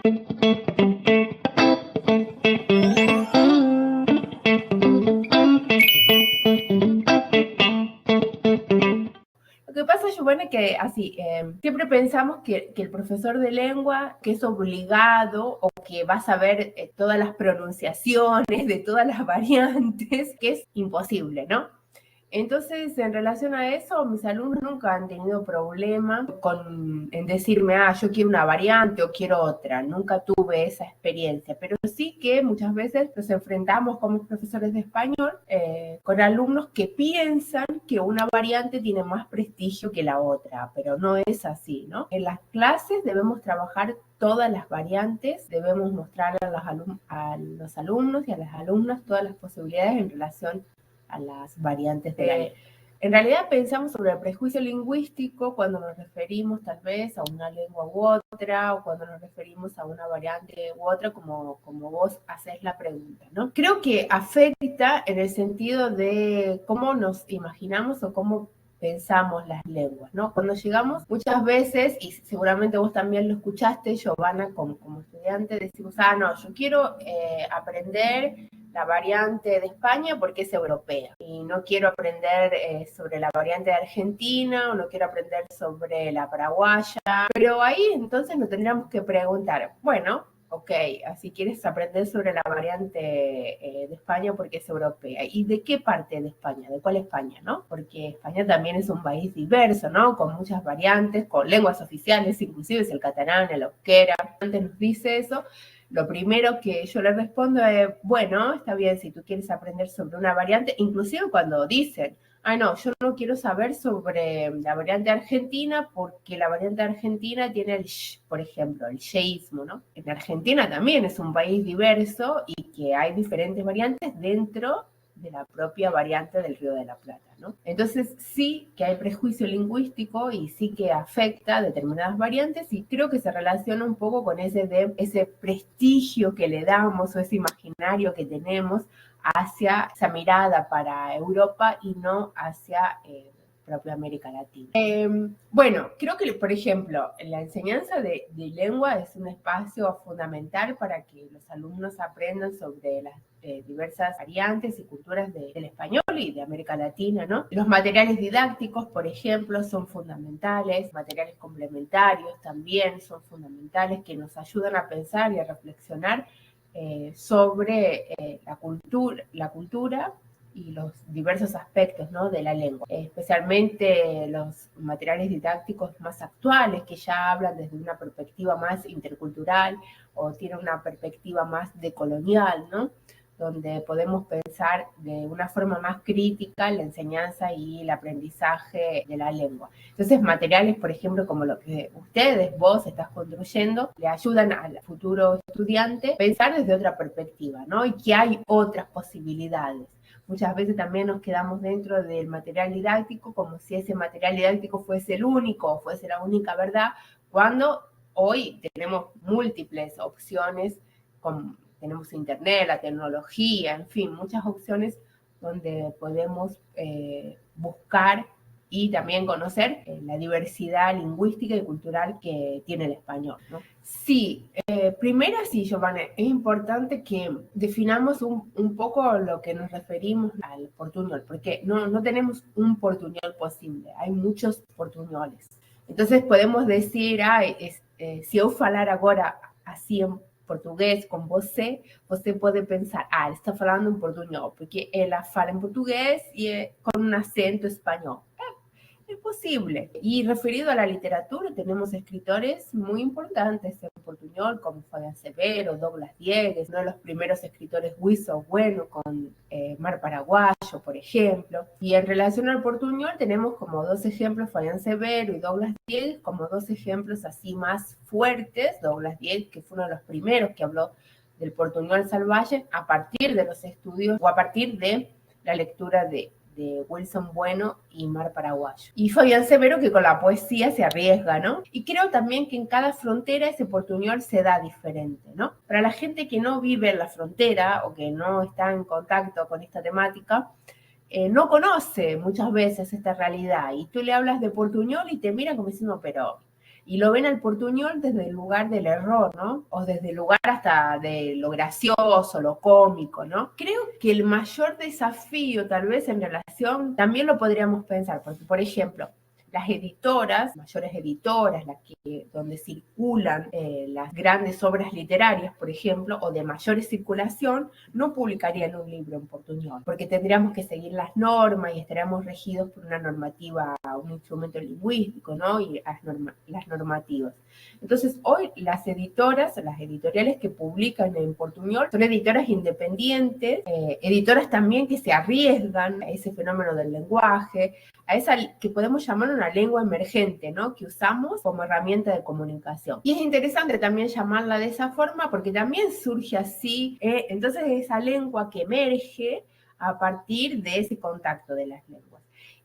Lo que pasa, Giovanna, que así, siempre pensamos que el profesor de lengua, que es obligado o que va a saber todas las pronunciaciones de todas las variantes, que es imposible, ¿no? Entonces, en relación a eso, mis alumnos nunca han tenido problema en decirme, yo quiero una variante o quiero otra. Nunca tuve esa experiencia, pero sí que muchas veces nos enfrentamos como profesores de español con alumnos que piensan que una variante tiene más prestigio que la otra, pero no es así, ¿no? En las clases debemos trabajar todas las variantes, debemos mostrar a los alumnos y a las alumnas todas las posibilidades en relación a las variantes de la lengua. En realidad pensamos sobre el prejuicio lingüístico cuando nos referimos tal vez a una lengua u otra, o cuando nos referimos a una variante u otra, como vos haces la pregunta, ¿no? Creo que afecta en el sentido de cómo nos imaginamos o cómo pensamos las lenguas, ¿no? Cuando llegamos muchas veces, y seguramente vos también lo escuchaste, Giovanna, como estudiante, decimos, no, yo quiero aprender la variante de España porque es europea y no quiero aprender sobre la variante de Argentina o no quiero aprender sobre la paraguaya, pero ahí entonces nos tendríamos que preguntar, bueno, ok, así quieres aprender sobre la variante de España porque es europea. ¿Y de qué parte de España? ¿De cuál España, no? Porque España también es un país diverso, ¿no? Con muchas variantes, con lenguas oficiales, inclusive es el catalán, el euskera. Antes nos dice eso. Lo primero que yo le respondo es, bueno, está bien si tú quieres aprender sobre una variante, inclusive cuando dicen, no, yo no quiero saber sobre la variante argentina porque la variante argentina tiene el sh, por ejemplo, el sheísmo, ¿no? En Argentina también es un país diverso y que hay diferentes variantes dentro de la propia variante del Río de la Plata, ¿no? Entonces sí que hay prejuicio lingüístico y sí que afecta a determinadas variantes y creo que se relaciona un poco con ese prestigio que le damos o ese imaginario que tenemos hacia esa mirada para Europa y no hacia propia América Latina. Bueno, creo que, por ejemplo, la enseñanza de lengua es un espacio fundamental para que los alumnos aprendan sobre las diversas variantes y culturas del español y de América Latina, ¿no? Los materiales didácticos, por ejemplo, son fundamentales, materiales complementarios también son fundamentales que nos ayudan a pensar y a reflexionar sobre la cultura y los diversos aspectos, ¿no?, de la lengua, especialmente los materiales didácticos más actuales que ya hablan desde una perspectiva más intercultural o tienen una perspectiva más decolonial, ¿no?, donde podemos pensar de una forma más crítica la enseñanza y el aprendizaje de la lengua. Entonces, materiales, por ejemplo, como lo que vos estás construyendo, le ayudan al futuro estudiante a pensar desde otra perspectiva, ¿no? Y que hay otras posibilidades. Muchas veces también nos quedamos dentro del material didáctico como si ese material didáctico fuese el único o fuese la única verdad, cuando hoy tenemos múltiples opciones, tenemos internet, la tecnología, en fin, muchas opciones donde podemos buscar y también conocer la diversidad lingüística y cultural que tiene el español, ¿no? Sí, primero sí, Giovanna, es importante que definamos un poco lo que nos referimos al portuñol, porque no tenemos un portuñol posible, hay muchos portuñoles. Entonces podemos decir, si eu falar agora assim em português com você pode pensar, ele está falando em portunhol, porque ela fala em português e com um acento espanhol. Es posible. Y referido a la literatura, tenemos escritores muy importantes en portuñol, como Fabián Severo, Douglas Diegues, uno de los primeros escritores huisos bueno, con Mar Paraguayo, por ejemplo. Y en relación al portuñol, tenemos como dos ejemplos, Fabián Severo y Douglas Diegues, como dos ejemplos así más fuertes. Douglas Diegues, que fue uno de los primeros que habló del portuñol salvaje a partir de los estudios o a partir de la lectura de Wilson Bueno y Mar Paraguayo. Y Fabián Severo, que con la poesía se arriesga, ¿no? Y creo también que en cada frontera ese portuñol se da diferente, ¿no? Para la gente que no vive en la frontera o que no está en contacto con esta temática, no conoce muchas veces esta realidad. Y tú le hablas de portuñol y te mira como diciendo, pero... y lo ven al portuñol desde el lugar del error, ¿no? O desde el lugar hasta de lo gracioso, lo cómico, ¿no? Creo que el mayor desafío tal vez en relación, también lo podríamos pensar, porque por ejemplo, las editoras, mayores editoras, donde circulan las grandes obras literarias, por ejemplo, o de mayor circulación, no publicarían un libro en portuñol, porque tendríamos que seguir las normas y estaríamos regidos por una normativa, un instrumento lingüístico, ¿no? Y las normativas. Entonces, hoy las editoras, las editoriales que publican en portuñol, son editoras independientes, editoras también que se arriesgan a ese fenómeno del lenguaje, a esa que podemos llamar una lengua emergente, ¿no? Que usamos como herramienta de comunicación. Y es interesante también llamarla de esa forma porque también surge así, entonces esa lengua que emerge a partir de ese contacto de las lenguas.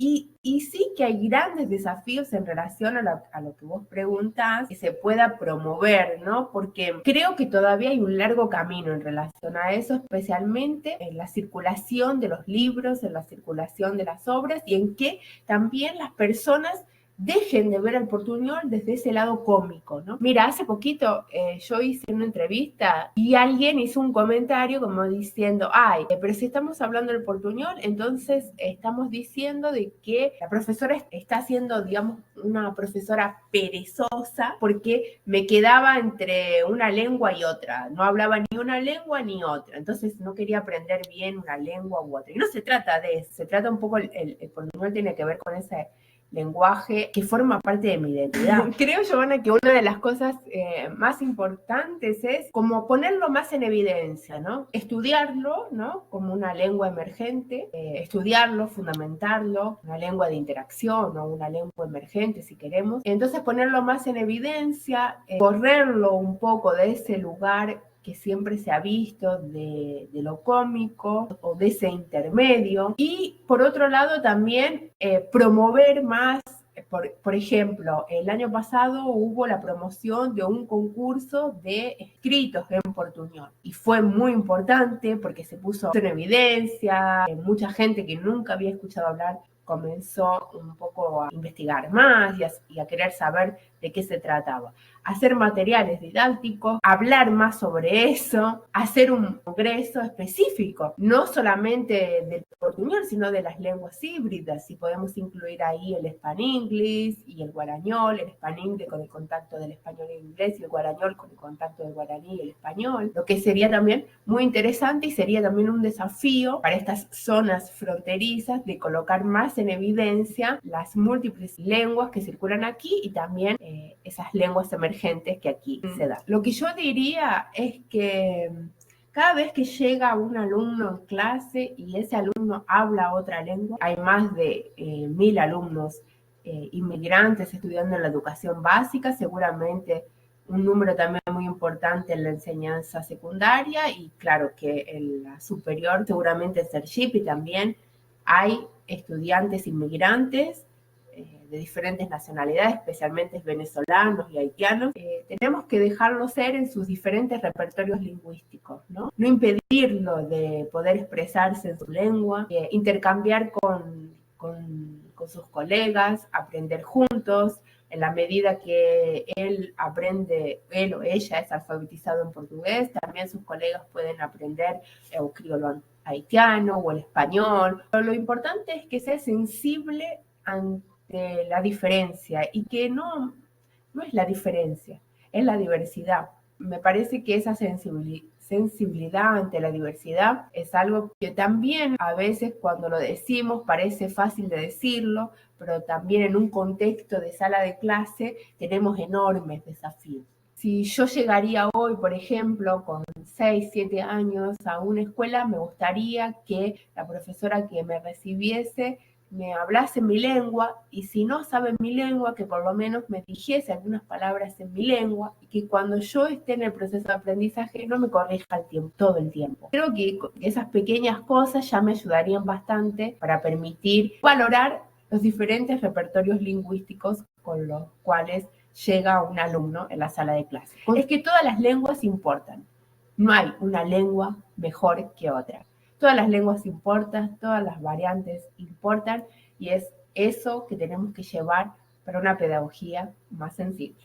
Y sí que hay grandes desafíos en relación a lo que vos preguntás, que se pueda promover, ¿no? Porque creo que todavía hay un largo camino en relación a eso, especialmente en la circulación de los libros, en la circulación de las obras y en que también las personas dejen de ver al portuñol desde ese lado cómico, ¿no? Mira, hace poquito yo hice una entrevista y alguien hizo un comentario como diciendo, ay, pero si estamos hablando del portuñol, entonces estamos diciendo de que la profesora está siendo, digamos, una profesora perezosa porque me quedaba entre una lengua y otra, no hablaba ni una lengua ni otra, entonces no quería aprender bien una lengua u otra. Y no se trata de eso, se trata un poco, el portuñol tiene que ver con ese lenguaje que forma parte de mi identidad. Creo, Giovanna, que una de las cosas más importantes es como ponerlo más en evidencia, ¿no? Estudiarlo, ¿no? Como una lengua emergente, estudiarlo, fundamentarlo, una lengua de interacción o una lengua emergente, si queremos. Entonces, ponerlo más en evidencia, correrlo un poco de ese lugar que siempre se ha visto de lo cómico o de ese intermedio. Y por otro lado también promover más, por ejemplo, el año pasado hubo la promoción de un concurso de escritos en portuñol y fue muy importante porque se puso en evidencia, mucha gente que nunca había escuchado hablar comenzó un poco a investigar más y a querer saber de qué se trataba. Hacer materiales didácticos, hablar más sobre eso, hacer un congreso específico, no solamente del portuñol, sino de las lenguas híbridas, si podemos incluir ahí el Span-English y el guarañol, el Span-English con el contacto del español e inglés y el guarañol con el contacto del guaraní y el español, lo que sería también muy interesante y sería también un desafío para estas zonas fronterizas de colocar más en evidencia las múltiples lenguas que circulan aquí y también esas lenguas emergentes que aquí se dan. Lo que yo diría es que cada vez que llega un alumno en clase y ese alumno habla otra lengua, hay más de 1000 alumnos inmigrantes estudiando en la educación básica, seguramente un número también muy importante en la enseñanza secundaria y claro que en la superior seguramente en Sergipe y también hay estudiantes inmigrantes de diferentes nacionalidades, especialmente venezolanos y haitianos, tenemos que dejarlo ser en sus diferentes repertorios lingüísticos, ¿no? No impedirlo de poder expresarse en su lengua, intercambiar con sus colegas, aprender juntos, en la medida que él o ella es alfabetizado en portugués, también sus colegas pueden aprender o criollo haitiano o el español. Pero lo importante es que sea sensible ante la diferencia y que no es la diferencia, es la diversidad. Me parece que esa sensibilidad ante la diversidad es algo que también a veces cuando lo decimos parece fácil de decirlo, pero también en un contexto de sala de clase tenemos enormes desafíos. Si yo llegaría hoy, por ejemplo, con 6, 7 años a una escuela, me gustaría que la profesora que me recibiese me hablase mi lengua y si no sabe mi lengua, que por lo menos me dijese algunas palabras en mi lengua y que cuando yo esté en el proceso de aprendizaje no me corrija todo el tiempo. Creo que esas pequeñas cosas ya me ayudarían bastante para permitir valorar los diferentes repertorios lingüísticos con los cuales llega un alumno en la sala de clase. Es que todas las lenguas importan. No hay una lengua mejor que otra. Todas las lenguas importan, todas las variantes importan y es eso que tenemos que llevar para una pedagogía más sensible.